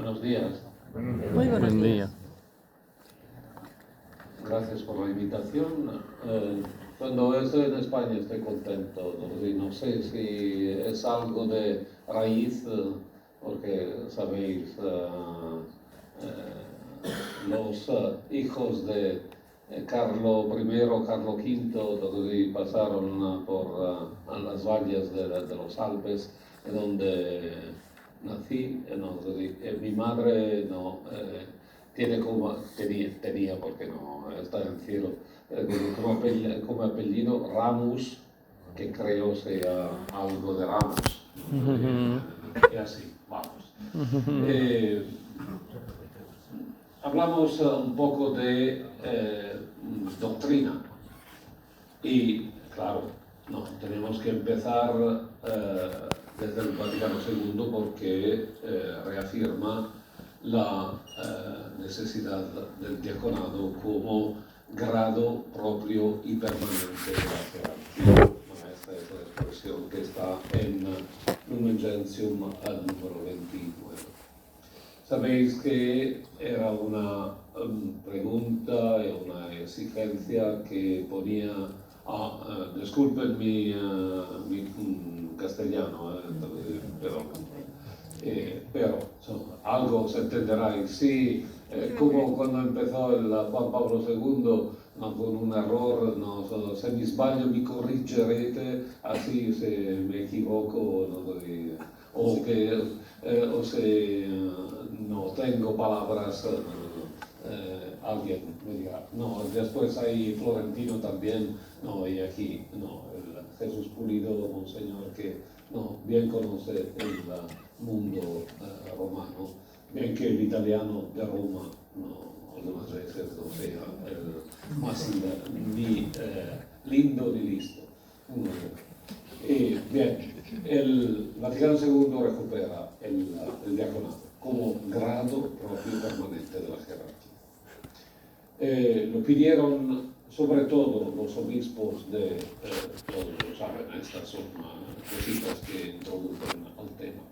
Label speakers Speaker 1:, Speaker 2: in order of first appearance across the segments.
Speaker 1: Buenos días.
Speaker 2: Muy buenos
Speaker 3: Buen
Speaker 2: días.
Speaker 3: día.
Speaker 1: Gracias por la invitación. Cuando estoy en España estoy contento. No sé si es algo de raíz, porque sabéis, los hijos de Carlos I, Carlos V, pasaron por a las valles de los Alpes, donde nací. Mi madre no, tenía, porque no está en el cielo, como apellido Ramos, que creo sea algo de Ramos. Y así, vamos. Hablamos un poco de doctrina y, claro, no, tenemos que empezar desde el Vaticano II porque reafirma la necesidad del diaconado como grado propio y permanente de la jerarquía. Esta es la expresión que está en Lumen Gentium al número 29. Sabéis que era una pregunta y una exigencia que ponía, disculpen mi castellano, pero algo se entenderá. Y sí, como cuando empezó el Juan Pablo II, con un error, se mi sbaglio mi corrigerete, así se me equivoco, o que o se no tengo palabras, alguien me dirá, no, después hay Florentino también, no, y aquí, no, el Jesús Pulido, monseñor, que no, bien conoce el mundo romano, bien que el italiano de Roma, no, algunas veces no sea el más ni lindo ni listo. Bien, el Vaticano II recupera el diaconato como grado propio permanente de la jerarquía. Lo pidieron sobre todo los obispos de, todos lo saben, estas son cositas que introducen al tema,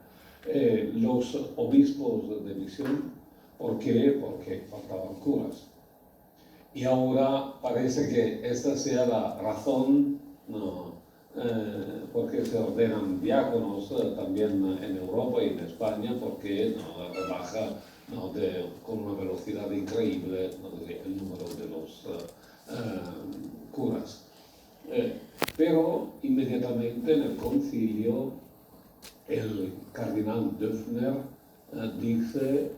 Speaker 1: los obispos de misión. ¿Por qué? Porque faltaban curas. Y ahora parece que esta sea la razón, no, porque se ordenan diáconos también en Europa y en España, porque rebaja con una velocidad increíble el número de los curas. Pero inmediatamente en el concilio el cardenal Döffner dice,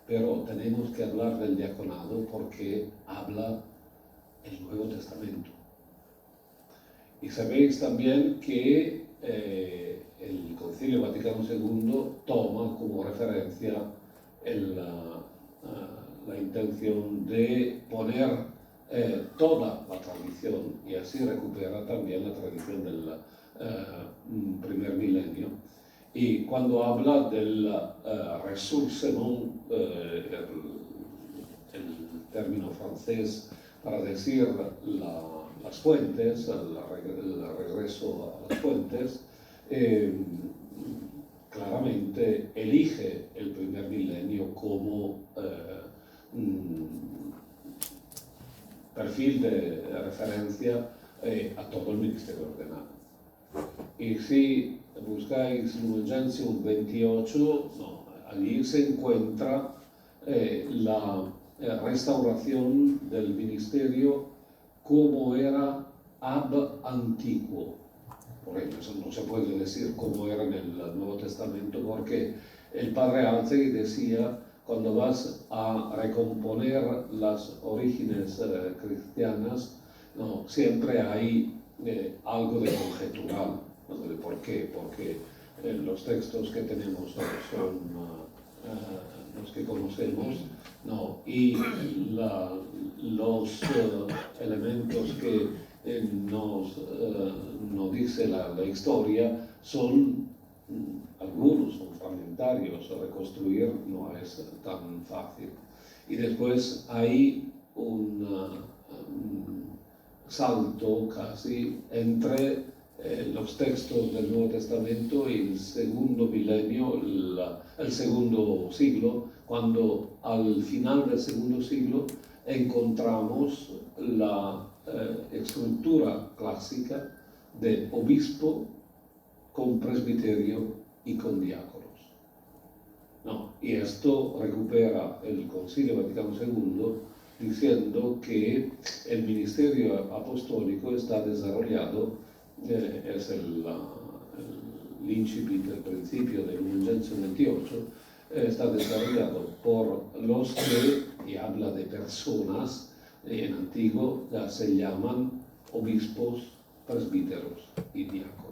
Speaker 1: pero tenemos que hablar del diaconado porque habla el Nuevo Testamento. Y sabéis también que el Concilio Vaticano II toma como referencia la intención de poner toda la tradición, y así recupera también la tradición del primer milenio. Y cuando habla del ressourcement, el término francés para decir las fuentes, el regreso a las fuentes, claramente elige el primer milenio como perfil de referencia a todo el ministerio ordenado. Y si buscáis Lumen Gentium 28, allí se encuentra la restauración del ministerio como era ab antiquo. Por eso no se puede decir cómo era en el Nuevo Testamento, porque el padre Alzey decía, cuando vas a recomponer las orígenes cristianas, siempre hay algo de conjetural. ¿Por qué? Porque los textos que tenemos son los que conocemos, y los elementos que nos dice la historia son algunos, son fragmentarios, reconstruir no es tan fácil. Y después hay un salto casi entre los textos del Nuevo Testamento y el segundo milenio, el segundo siglo, cuando al final del segundo siglo encontramos la estructura clásica de obispo con presbiterio y con diáconos. No, y esto recupera el Concilio Vaticano II diciendo que el ministerio apostólico está desarrollado, es el incipit, el principio del Lumen Gentium 28, está desarrollado por los que, y habla de personas, en antiguo ya se llaman obispos, presbíteros y diáconos.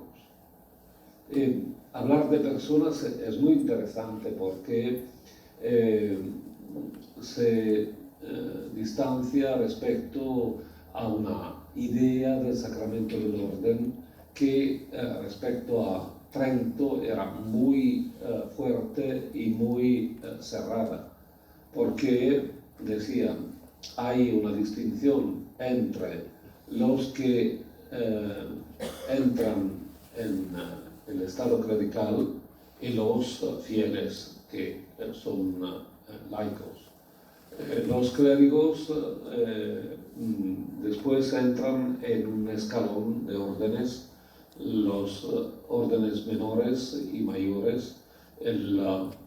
Speaker 1: Hablar de personas es muy interesante porque se distancia respecto a una idea del sacramento del orden que respecto a Trento era muy fuerte y muy cerrada, porque decían, hay una distinción entre los que entran en el estado clerical y los fieles que son laicos. Los clérigos después entran en un escalón de órdenes, los órdenes menores y mayores, el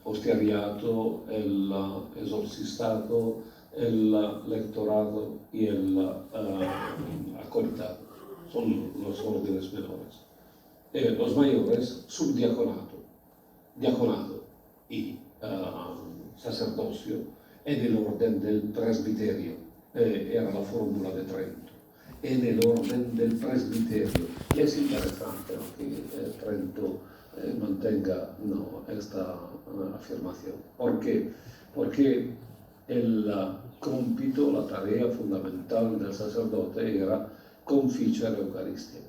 Speaker 1: hostiariato, el exorcistato, el lectorado y el acolitado. Son los órdenes menores. Los mayores, subdiaconato, diaconado y sacerdocio en el orden del presbiterio, era la fórmula de Trento, en el orden del presbiterio. Y es interesante que Trento mantenga esta afirmación. ¿Por qué? Porque el compito, la tarea fundamental del sacerdote era conficer la Eucaristía.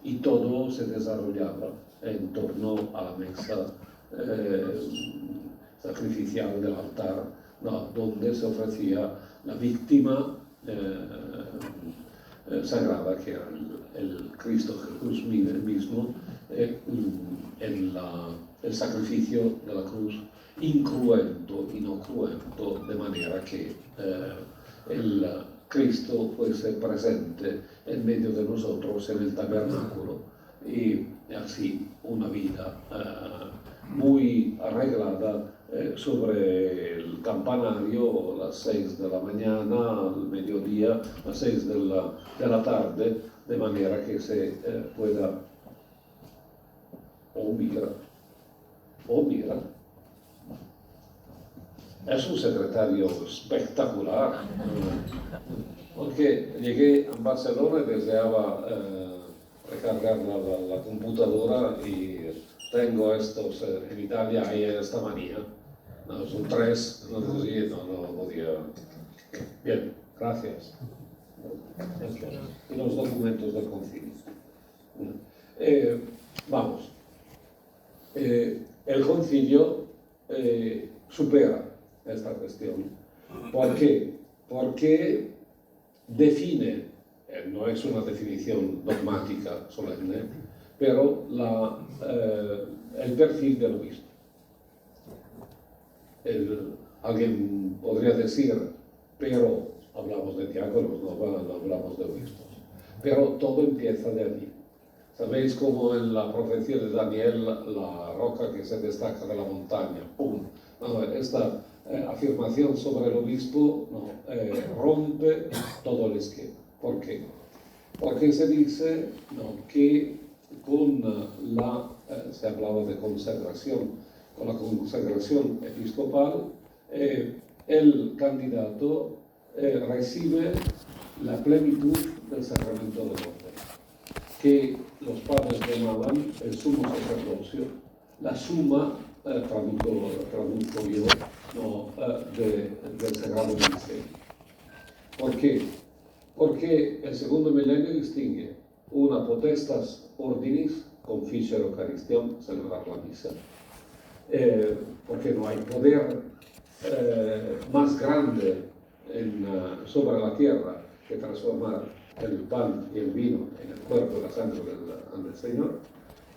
Speaker 1: Y todo se desarrollaba en torno a la mesa sacrificial del altar, donde se ofrecía la víctima sagrada, que era el Cristo Jesús mismo, el sacrificio de la cruz, incruento y no cruento, de manera que el Cristo fuese presente en medio de nosotros en el tabernáculo, y así una vida muy arreglada sobre el campanario a las 6 de la mañana, al mediodía, a las 6 de la tarde, de manera que se pueda mira, es un secretario espectacular, porque llegué a Barcelona y deseaba recargar la computadora y tengo estos, en Italia hay esta manía, son 3, no podía. Bien, gracias. Y los documentos del concilio. Vamos. El concilio supera esta cuestión. ¿Por qué? Porque define, no es una definición dogmática solemne, pero el perfil del obispo. Alguien podría decir, pero hablamos de diáconos, no hablamos de obispos. Pero todo empieza de allí. ¿Sabéis cómo en la profecía de Daniel, la roca que se destaca de la montaña, ¡pum! Esta afirmación sobre el obispo rompe todo el esquema. ¿Por qué? Porque se dice que con se hablaba de consagración, con la consagración episcopal, el candidato recibe la plenitud del sacramento del orden, que los padres llamaban el sumo sacerdocio, la suma, traduzco yo, del sagrado ministerio. ¿Por qué? Porque el segundo milenio distingue una potestas ordinis, conficer Eucharistiam, celebrar la misa, porque no hay poder más grande sobre la tierra que transformar el pan y el vino en el cuerpo y la sangre del Señor,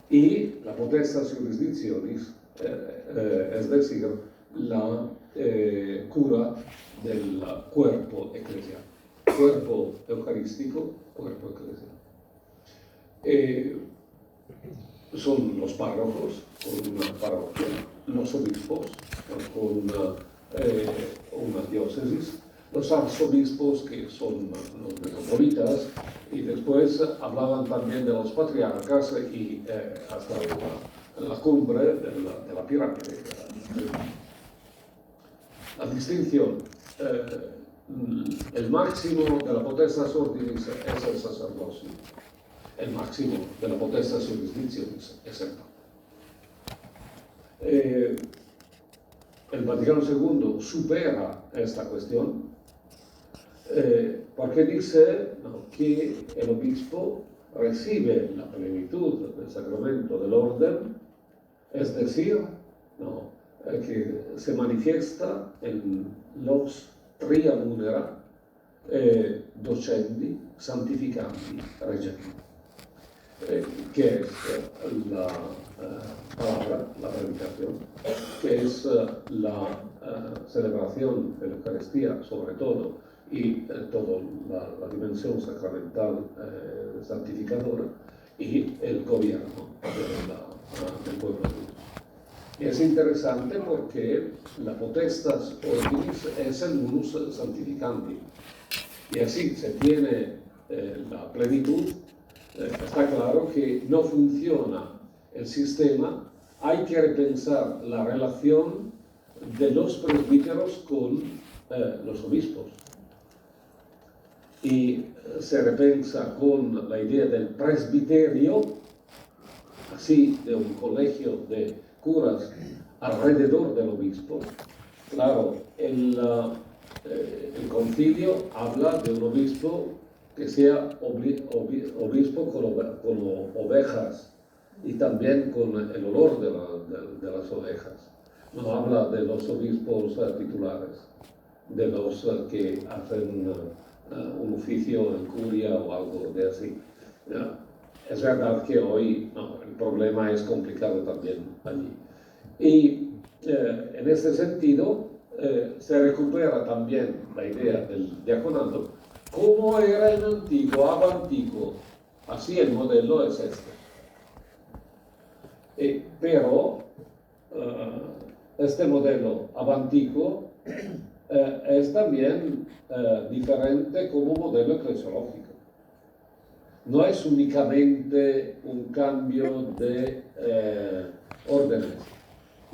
Speaker 1: y la potestas jurisdictionis, es decir, la cura del cuerpo eclesial, cuerpo eucarístico, cuerpo eclesial. Son los párrocos con una parroquia, los obispos con una diócesis, los arzobispos que son los metropolitas, y después hablaban también de los patriarcas y hasta la cumbre de la pirámide. La distinción, el máximo de la potestas ordinis es el sacerdocio, el máximo de la potestas jurisdictionis es el Papa. El Vaticano II supera esta cuestión porque dice que el obispo recibe la plenitud del sacramento del orden, es decir, que se manifiesta en los tria munera docendi, santificandi, regendi, que es la palabra, la predicación, que es la celebración de la Eucaristía sobre todo, y toda la dimensión sacramental santificadora, y el gobierno del pueblo de Dios. Y es interesante porque la potestas ordinis es el unus santificandi, y así se tiene la plenitud. Está claro que no funciona el sistema, hay que repensar la relación de los presbíteros con los obispos. Y se repensa con la idea del presbiterio, así de un colegio de curas alrededor del obispo. Claro, el concilio habla de un obispo que sea obispo con ovejas y también con el olor de las ovejas. No habla de los obispos titulares, de los que hacen un oficio en curia o algo de así. Es verdad que hoy el problema es complicado también allí. Y en este sentido se recupera también la idea del diaconato como era el antiguo, ab antiquo. Así el modelo es este. Pero este modelo ab antiquo es también diferente como modelo eclesiológico. No es únicamente un cambio de órdenes.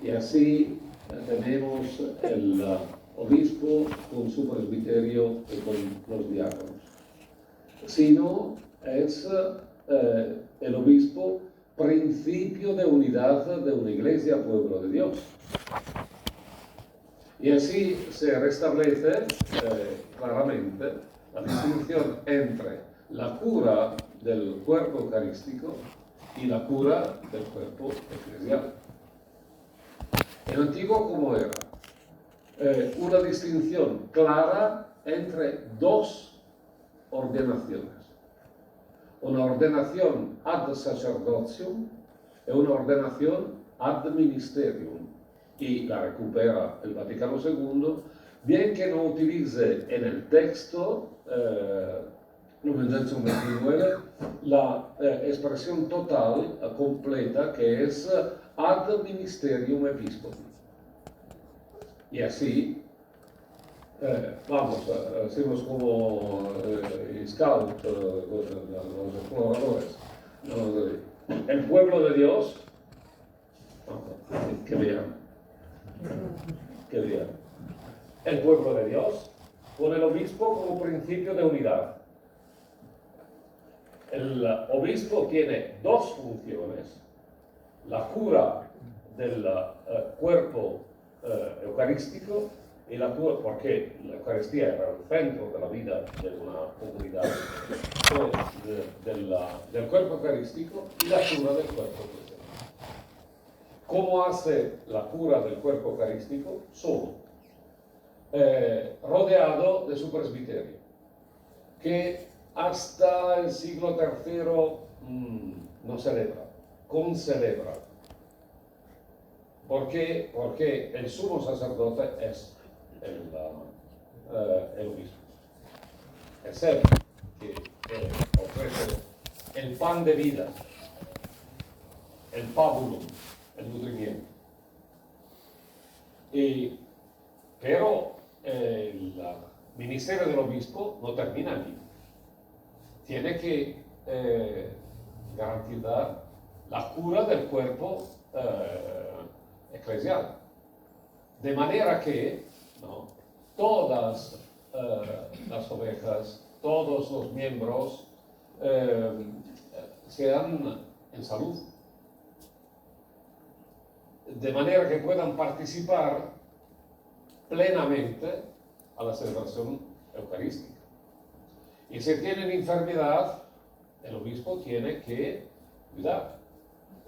Speaker 1: Y así tenemos el obispo con su presbiterio y con los diáconos. Sino es el obispo principio de unidad de una iglesia, pueblo de Dios. Y así se restablece claramente la distinción entre la cura del cuerpo eucarístico y la cura del cuerpo eclesial. En antiguo, ¿cómo era? Una distinción clara entre dos ordenaciones. Una ordenación ad sacerdotium y una ordenación ad ministerium. Y la recupera el Vaticano II, bien que no utilice en el texto Lumen Gentium 29 la expresión total, completa, que es ad ministerium episcopi. Y así, hacemos como scout, los exploradores, el pueblo de Dios, que vean, el pueblo de Dios, con el obispo como principio de unidad. El obispo tiene dos funciones: la cura del cuerpo eucarístico y la cura, porque la Eucaristía era el centro de la vida de una comunidad, del cuerpo eucarístico, y la cura del cuerpo eclesial. ¿Cómo hace la cura del cuerpo eucarístico? Solo, rodeado de su presbiterio, que
Speaker 2: hasta el siglo III no celebra, concelebra. ¿Por qué? Porque el sumo sacerdote es el obispo. Es él que ofrece el pan de vida, el pabulum, el nutrimiento. Pero el ministerio del obispo no termina allí. Tiene que garantizar la cura del cuerpo eclesial. De manera que todas las ovejas, todos los miembros sean en salud. De manera que puedan participar plenamente a la celebración eucarística. Y si tienen enfermedad, el obispo tiene que cuidar.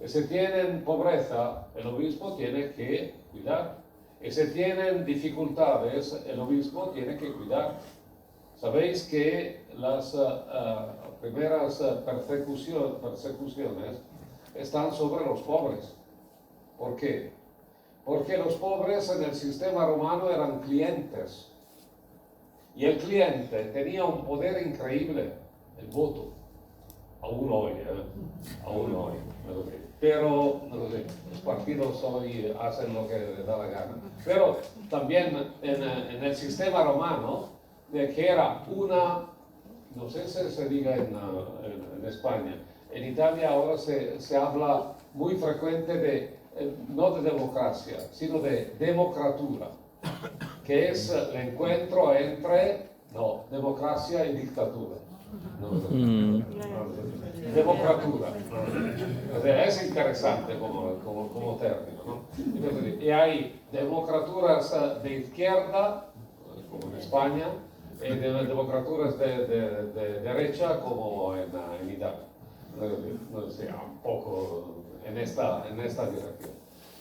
Speaker 2: Y si tienen pobreza, el obispo tiene que cuidar. Y si tienen dificultades, el obispo tiene que cuidar. Sabéis que las primeras persecuciones están sobre los pobres. ¿Por qué? Porque los pobres en el sistema romano eran clientes. Y el cliente tenía un poder increíble, el voto. Aún hoy, aún hoy. Pero los partidos hoy hacen lo que les da la gana. Pero también en el sistema romano, que era una, no sé si se diga en España, en Italia ahora se habla muy frecuente de, no de democracia, sino de democratura, que es el encuentro entre democracia y dictadura. Democratura. Es interesante como término, ¿no? Y hay democraturas de izquierda, como en España, y democraturas de derecha, como en Italia. Un poco en esta dirección.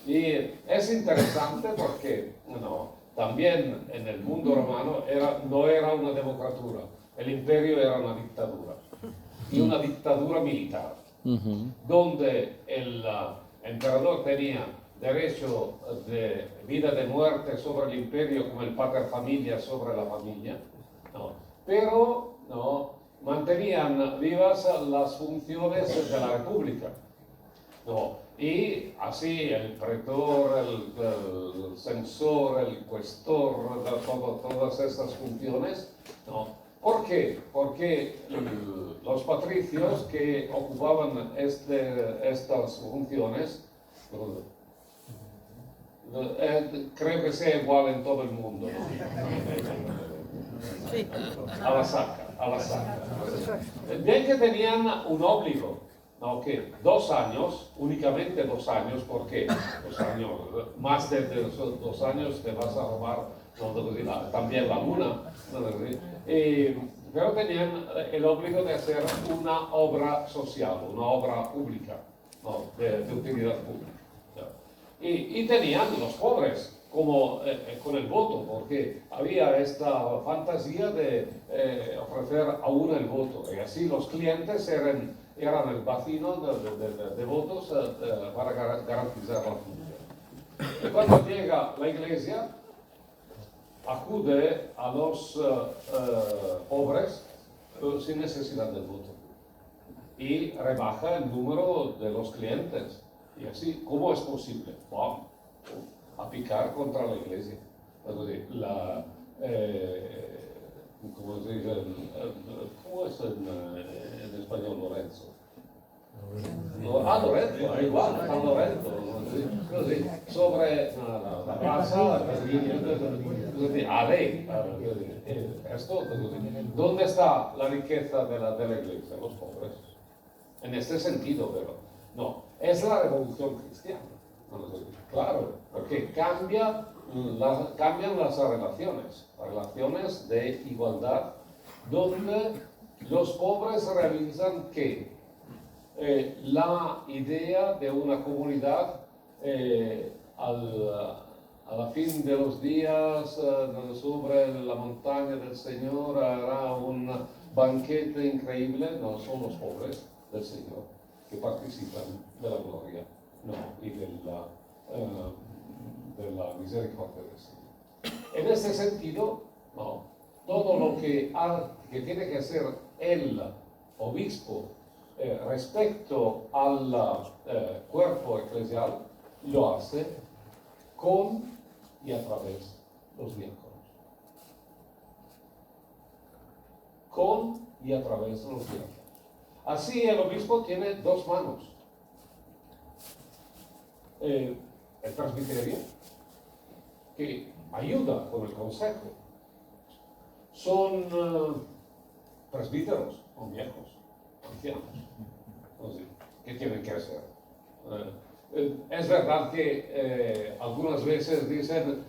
Speaker 2: Y es interesante porque también en el mundo romano no era una democratura, el imperio era una dictadura, y una dictadura militar, donde el emperador tenía derecho de vida de muerte sobre el imperio como el pater familia sobre la familia, pero mantenían vivas las funciones de la república. Y así el pretor, el censor, el cuestor, todas estas funciones. ¿Por qué? Porque los patricios que ocupaban estas funciones, creo que sea igual en todo el mundo,
Speaker 3: Sí.
Speaker 2: a la saca. Bien que tenían un obligo, que 2 años, únicamente 2 años, porque 2 años, más de 2 años te vas a robar también la luna, pero tenían el obligo de hacer una obra social, una obra pública, de utilidad pública. Y tenían los pobres como con el voto, porque había esta fantasía de ofrecer aún el voto, y así los clientes eran el vacino de votos para garantizar la función. Y cuando llega la iglesia, acude a los pobres sin necesidad del voto y rebaja el número de los clientes. Y así, ¿cómo es posible? Wow, a picar contra la iglesia. ¿Cómo se dice? ¿Cómo es en español Lorenzo? Lorenzo, igual, San Lorenzo, sobre la plaza, a ley. ¿Dónde está la riqueza de la iglesia? Los pobres. En este sentido, pero no, es la revolución cristiana. Claro, porque cambian las relaciones de igualdad, donde los pobres realizan que la idea de una comunidad a la fin de los días sobre la montaña del Señor hará banquete increíble, no son los pobres del Señor que participan de la gloria, no, y de la misericordia del Señor. En este sentido, no, todo lo que tiene que hacer el obispo respecto al cuerpo eclesial, lo hace con y a través de los diáconos. Con y a través de los diáconos. Así el obispo tiene dos manos. El presbiterio, que ayuda con el consejo. Son presbíteros, son viejos, ancianos. Entonces, ¿qué tienen que hacer? Es verdad que algunas veces dicen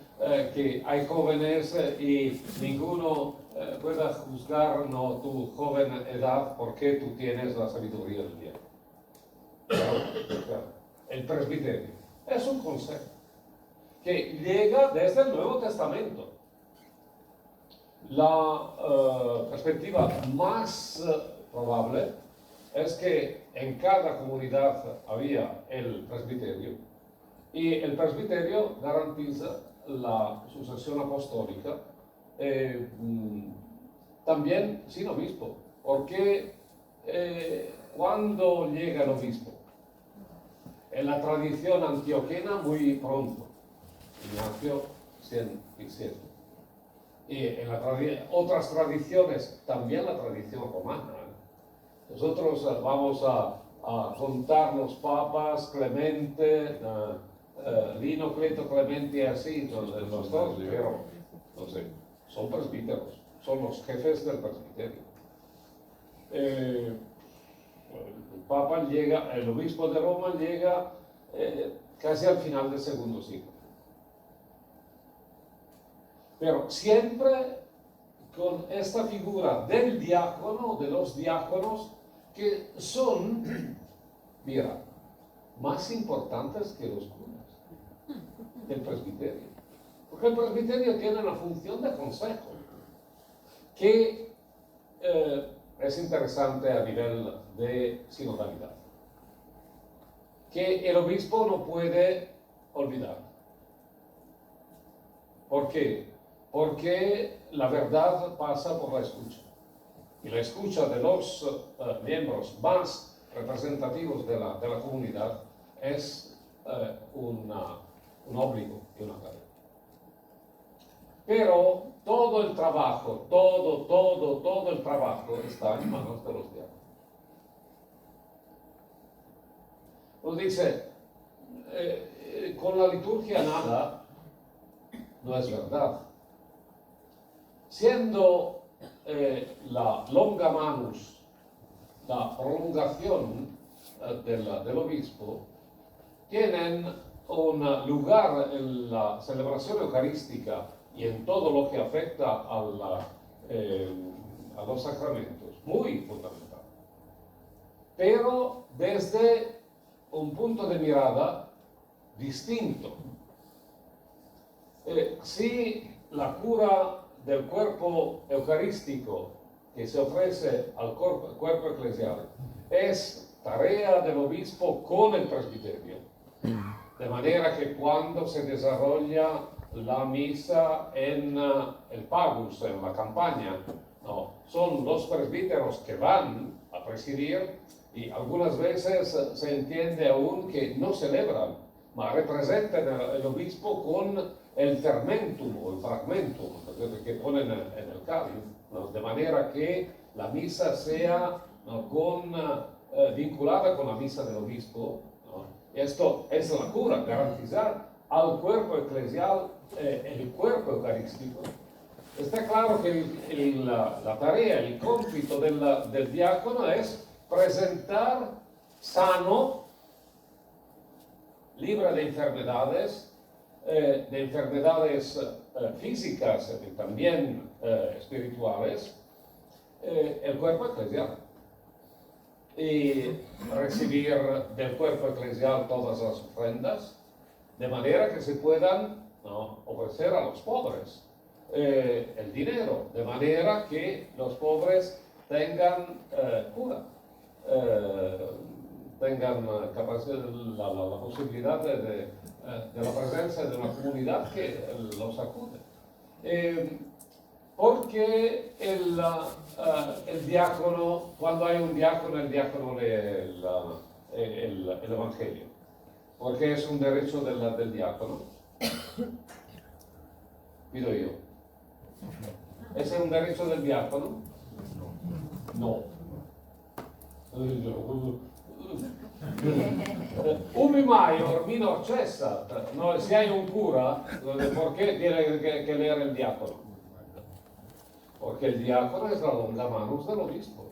Speaker 2: que hay jóvenes y ninguno pueda juzgar tu joven edad porque tú tienes la sabiduría del viejo. Claro. El presbiterio es un consejo que llega desde el Nuevo Testamento. La perspectiva más probable es que en cada comunidad había el presbiterio y el presbiterio garantiza la sucesión apostólica también sin obispo, porque cuando llega el obispo, en la tradición antioquena muy pronto, Ignacio 107, y en otras tradiciones, también la tradición romana. Nosotros vamos a contar los papas, Clemente, Lino, Cleto, Clemente y así, los dos, pero no sé, son presbíteros, son los jefes del presbiterio. El Papa llega, el obispo de Roma llega casi al final del segundo siglo. Pero siempre con esta figura del diácono, de los diáconos, que son, mira, más importantes que los curas del presbiterio. Porque el presbiterio tiene una función de consejo, que es interesante a nivel de sinodalidad, que el obispo no puede olvidar. ¿Por qué? Porque la verdad pasa por la escucha. Y la escucha de los miembros más representativos de la comunidad es un obligo y una tarea. Pero todo el trabajo, todo el trabajo está en manos de los diáconos. Nos dice, con la liturgia nada, no es verdad. Siendo la longa manus, la prolongación del obispo, tienen un lugar en la celebración eucarística y en todo lo que afecta a los sacramentos, muy fundamental. Pero desde un punto de mirada distinto. Si la cura del cuerpo eucarístico que se ofrece al cuerpo eclesial es tarea del obispo con el presbiterio, de manera que cuando se desarrolla la misa en el pagus, en la campaña, no, son los presbíteros que van a presidir y algunas veces se entiende aún que no celebran, mas representan el obispo con el fermentum o el fragmentum que ponen en el cáliz, ¿no? De manera que la misa sea, ¿no?, vinculada con la misa del obispo, ¿no? Esto es la cura, garantizar al cuerpo eclesial el cuerpo eucarístico. Está claro que la tarea, el cómpito del diácono es presentar sano, libre de enfermedades físicas y también espirituales, el cuerpo eclesial. Y recibir del cuerpo eclesial todas las ofrendas, de manera que se puedan, ¿no?, ofrecer a los pobres el dinero, de manera que los pobres tengan cura, tengan la posibilidad de la presencia de una comunidad que los acude. Porque el diácono, cuando hay un diácono, el diácono lee el Evangelio, porque es un derecho del diácono. Pido yo. ¿Ese es un derecho del diácono? No. Ubi maior minor cessat. No, si hay un cura, ¿por qué tiene que leer el diácono? Porque el diácono es la longa manus del obispo.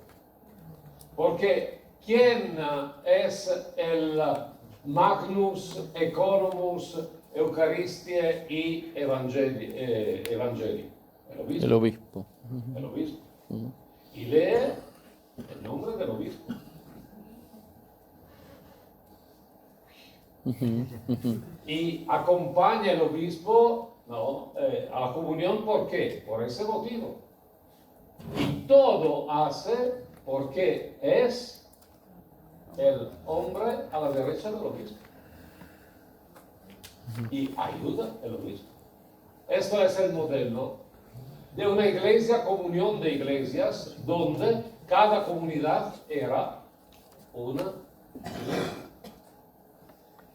Speaker 2: Porque ¿quién es el magnus economus Eucharistie y Evangeli? El obispo.
Speaker 3: El obispo.
Speaker 2: El obispo. Y lee el nombre del obispo. Y acompaña el obispo, ¿no? A la comunión. ¿Por qué? Por ese motivo. Y todo hace porque es el hombre a la derecha del obispo. Y ayuda el obispo. Esto es el modelo de una iglesia, comunión de iglesias, donde cada comunidad era una iglesia.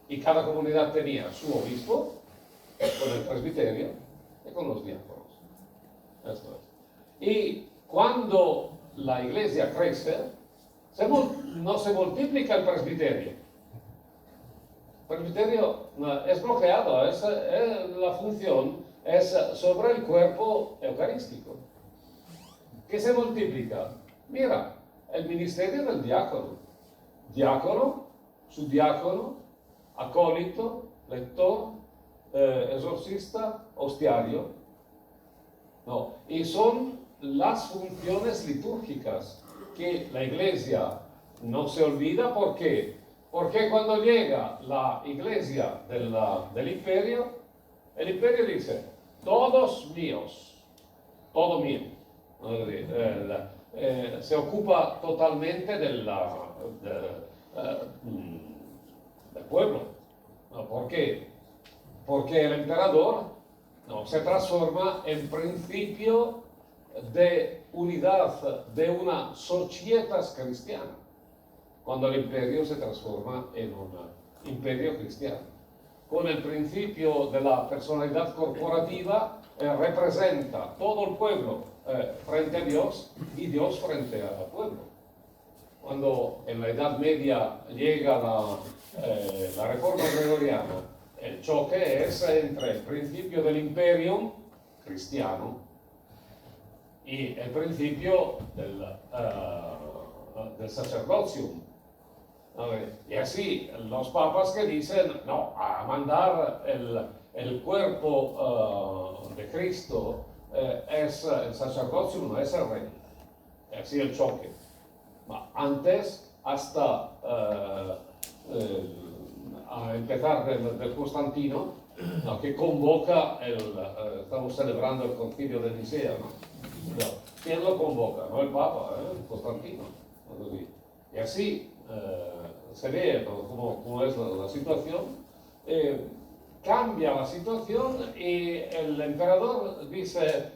Speaker 2: Y cada comunidad tenía su obispo, con el presbiterio y con los diáconos. Esto es. Y cuando la iglesia crece, no se multiplica el presbiterio. El presbiterio es bloqueado, la función es sobre el cuerpo eucarístico. ¿Qué se multiplica? Mira, el ministerio del diácono. Diácono, subdiácono, acólito, lector, exorcista, hostiario. No, y son las funciones litúrgicas que la iglesia no se olvida. ¿Por qué? Porque cuando llega la iglesia del imperio, el imperio dice, todos míos, todo mío. Se ocupa totalmente del pueblo. ¿Por qué? Porque el emperador se transforma en principio de unidad de una societas cristiana, cuando el imperio se transforma en un imperio cristiano. Con el principio de la personalidad corporativa, representa todo el pueblo frente a Dios y Dios frente al pueblo. Cuando en la Edad Media llega la Reforma Gregoriana, el choque es entre el principio del imperium cristiano y el principio del sacerdotium. Y así los papas que dicen, no, a mandar el cuerpo de Cristo es el sacerdotium, no es el rey. Y así el choque. Antes, hasta a empezar del Constantino, que convoca, estamos celebrando el concilio de Nicea, ¿no? ¿Quién lo convoca? No el Papa, el Constantino. Y así se ve cómo es la situación. Cambia la situación y el emperador dice,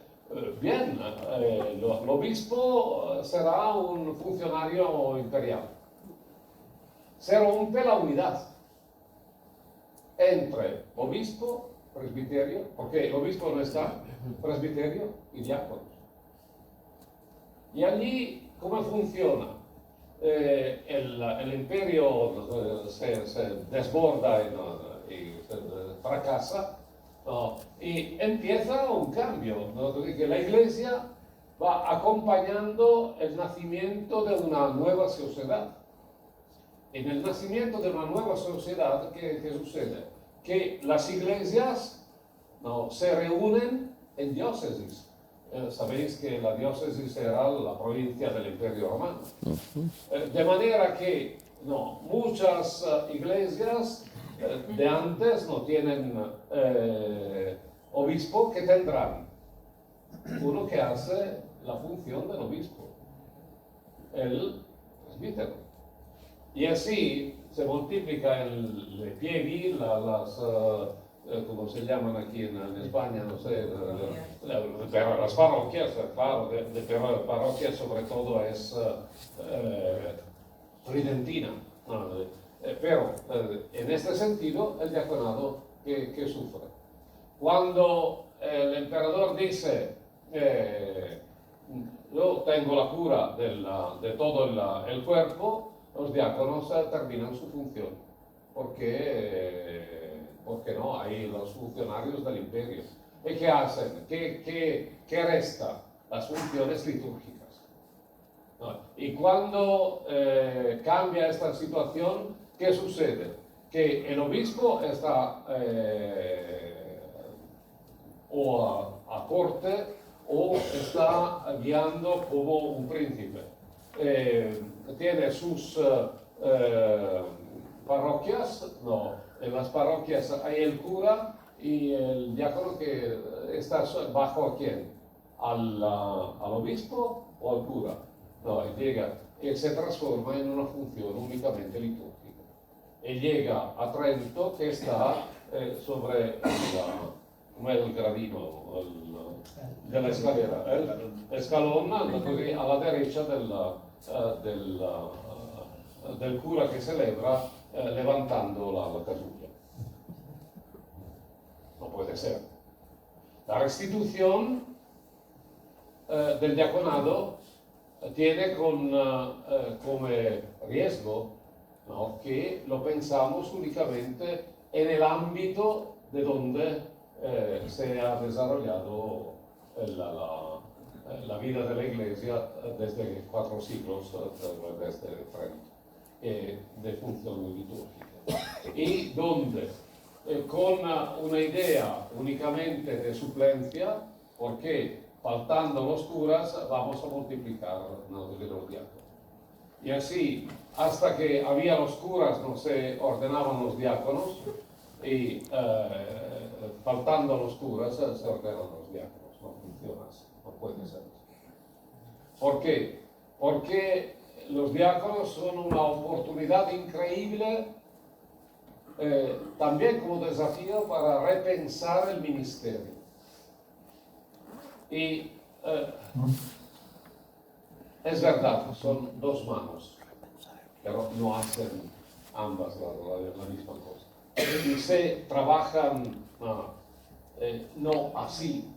Speaker 2: bien, el obispo será un funcionario imperial. Se rompe la unidad entre obispo, presbiterio, porque el obispo no está, presbiterio y diáconos. Y allí, ¿cómo funciona? El imperio se desborda y fracasa, ¿no? Y empieza un cambio, ¿no? Que la iglesia va acompañando el nacimiento de una nueva sociedad. En el nacimiento de una nueva sociedad, ¿qué sucede? Que las iglesias, ¿no?, se reúnen en diócesis. Sabéis que la diócesis era la provincia del Imperio Romano. De manera que muchas iglesias de antes no tienen obispo, que tendrán uno que hace la función del obispo. el presbítero. Y así se multiplica el piedi, ¿cómo se llaman aquí en España? No sé, pero las parroquias, claro, pero la parroquia sobre todo es tridentina. ¿No? Pero en este sentido, el diaconado que sufre. Cuando el emperador dice, yo tengo la cura de todo el cuerpo, los diáconos terminan su función, porque no, hay los funcionarios del imperio. ¿Y qué hacen? ¿Qué resta? Las funciones litúrgicas. ¿No? Y cuando cambia esta situación, ¿qué sucede? Que el obispo está o a corte o está guiando como un príncipe. Tiene sus parroquias, no, en las parroquias hay el cura y el diácono que está bajo a quién, al obispo o al cura. No, y se transforma en una función únicamente litúrgica. Y llega a Trento que está sobre el gradino de la escalera, el escalón così, a la derecha del cura que celebra levantando la casulla. No puede ser. La restitución del diaconado tiene como riesgo, ¿no?, que lo pensamos únicamente en el ámbito de donde se ha desarrollado la vida de la Iglesia desde 4 siglos, desde Trento, de función litúrgica. Y donde, con una idea únicamente de suplencia, porque faltando los curas vamos a multiplicar los diáconos. Y así, hasta que había los curas, no se ordenaban los diáconos, y faltando los curas se ordenan los diáconos. No funciona así, no puede ser. ¿Por qué? Porque los diáconos son una oportunidad increíble, también como desafío para repensar el ministerio. Y es verdad, son 2 manos, pero no hacen ambas la misma cosa. Y se trabajan no así,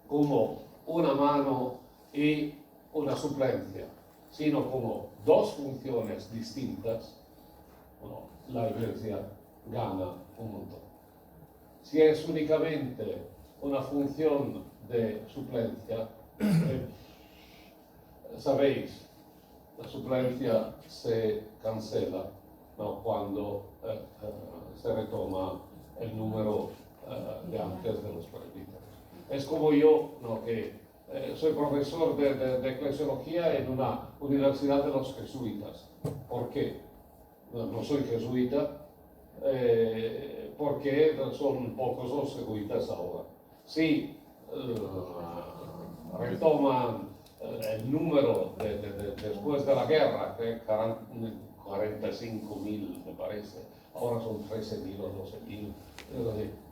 Speaker 2: como una mano y una suplencia, sino como 2 funciones distintas. Bueno, la Iglesia gana un montón. Si es únicamente una función de suplencia, sabéis, la suplencia se cancela, ¿no?, cuando se retoma el número de antes de los presbíteros. Es como yo, ¿no?, que soy profesor de eclesiología en una universidad de los jesuitas. ¿Por qué? No soy jesuita, porque son pocos los jesuitas ahora. Sí, retoman el número después de la guerra, que 45.000 me parece, ahora son 13.000 o 12.000.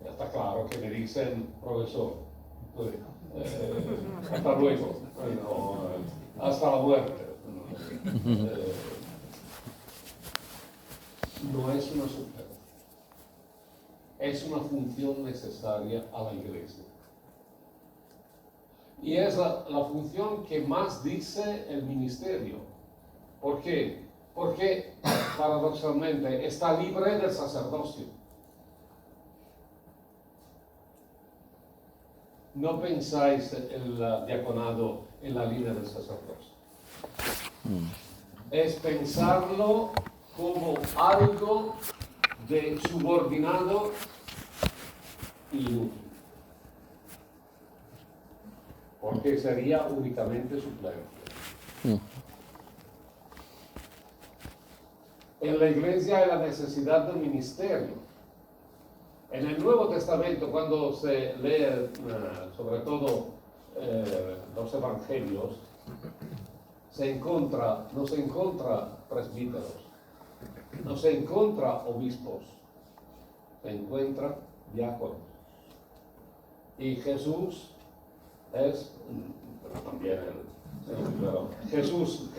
Speaker 2: Está claro que me dicen, profesor, hasta luego, hasta la muerte. No es una suplencia, es una función necesaria a la Iglesia. Y es la función que más dice el ministerio. ¿Por qué? Porque, paradoxalmente, está libre del sacerdocio. No pensáis el diaconado en la línea del sacerdocio. Es pensarlo como algo de subordinado y inútil. Porque sería únicamente suplencia. En la Iglesia hay la necesidad del ministerio. En el Nuevo Testamento, cuando se lee sobre todo los Evangelios, no se encuentra presbíteros, no se encuentra obispos, se encuentra diáconos. Y Jesús es, pero también pero Jesús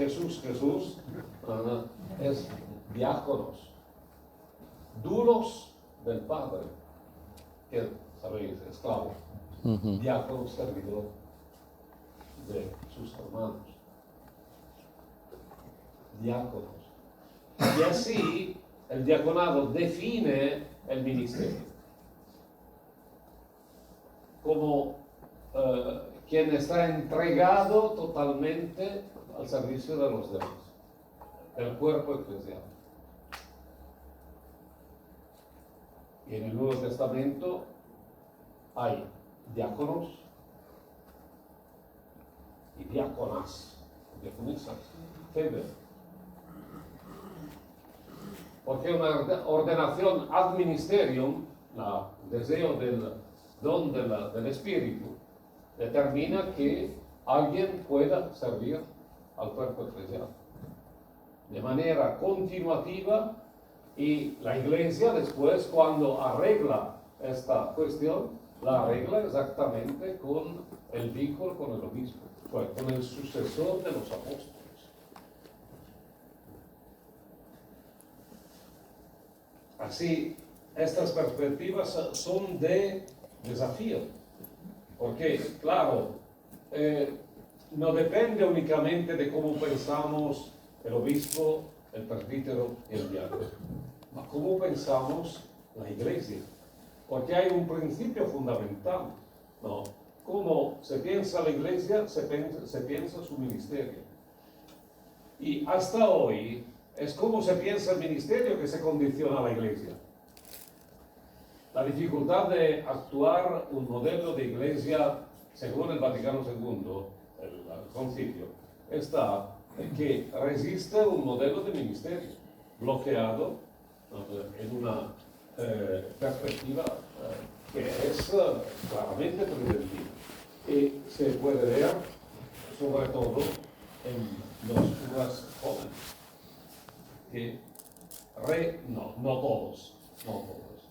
Speaker 2: es diáconos, duros del Padre, que sabéis, esclavo, diácono servidor de sus hermanos, diáconos. Y así el diaconado define el ministerio como quien está entregado totalmente al servicio de los demás, del cuerpo eclesial. Y en el Nuevo Testamento hay diáconos y diáconas, diaconisas, febres. Porque una ordenación ad ministerium, el deseo del don del Espíritu, determina que alguien pueda servir al cuerpo eclesial de manera continuativa, y la Iglesia después, cuando arregla esta cuestión, la arregla exactamente con el víctor, con el obispo, con el sucesor de los apóstoles. Así, estas perspectivas son de desafío, porque, claro, no depende únicamente de cómo pensamos el obispo, el presbítero y el diácono, sino cómo pensamos la Iglesia, porque hay un principio fundamental, ¿no? Cómo se piensa la Iglesia, se piensa su ministerio. Y hasta hoy es cómo se piensa el ministerio que se condiciona a la Iglesia. La dificultad de actuar un modelo de Iglesia según el Vaticano II, el concilio, está en que resiste un modelo de ministerio bloqueado en una perspectiva que es claramente preventiva. Y se puede ver sobre todo en los curas jóvenes, que no todos.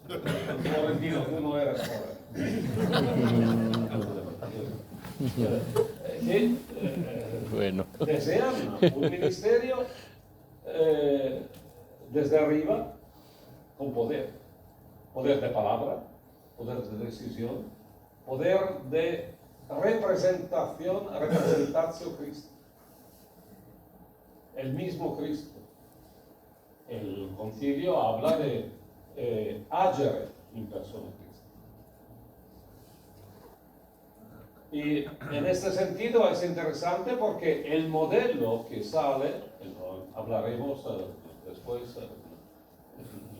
Speaker 2: Florentino, tú no eres joven.
Speaker 3: Bueno.
Speaker 2: Desean un ministerio desde arriba con poder de palabra, poder de decisión, poder de representarse Cristo, el mismo Cristo. El concilio habla de agere in persona Cristo. Y en este sentido es interesante porque el modelo que sale, hablaremos después en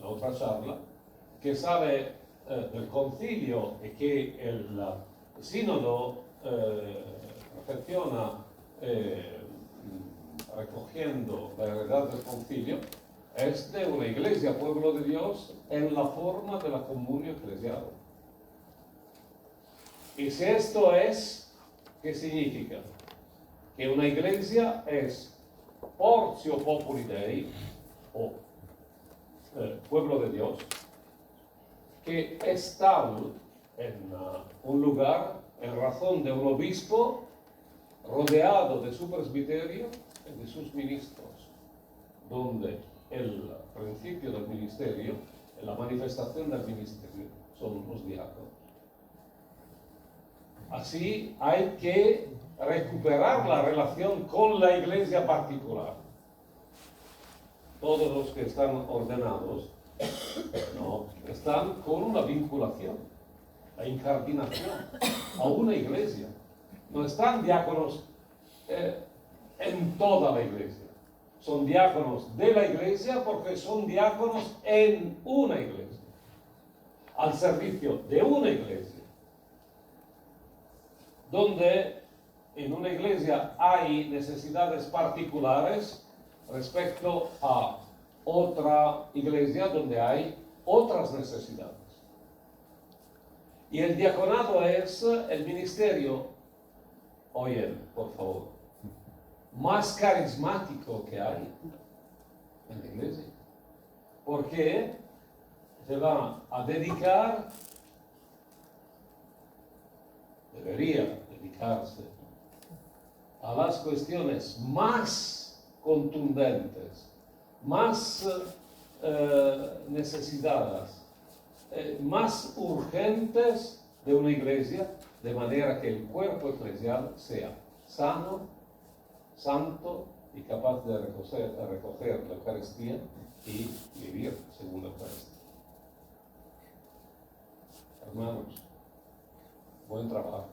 Speaker 2: la otra charla, que sale del concilio y que el sínodo perfecciona recogiendo la heredad del concilio, es de una iglesia, pueblo de Dios, en la forma de la comunio eclesial. Y si esto es, ¿qué significa? Que una iglesia es portio populi Dei, o pueblo de Dios, que es tal en un lugar, en razón de un obispo, rodeado de su presbiterio y de sus ministros, donde el principio del ministerio, la manifestación del ministerio, son los diáconos. Así hay que recuperar la relación con la iglesia particular. Todos los que están ordenados están con una vinculación, la incardinación a una iglesia. No están diáconos en toda la iglesia. Son diáconos de la iglesia porque son diáconos en una iglesia, al servicio de una iglesia, donde en una iglesia hay necesidades particulares respecto a otra iglesia donde hay otras necesidades. Y el diaconado es el ministerio, oyen, por favor, más carismático que hay en la iglesia. Porque se va a dedicar, debería dedicarse a las cuestiones más contundentes, más necesitadas, más urgentes de una iglesia, de manera que el cuerpo eclesial sea sano, santo y capaz de recoger la Eucaristía y vivir según la Eucaristía. Hermanos, buen trabajo.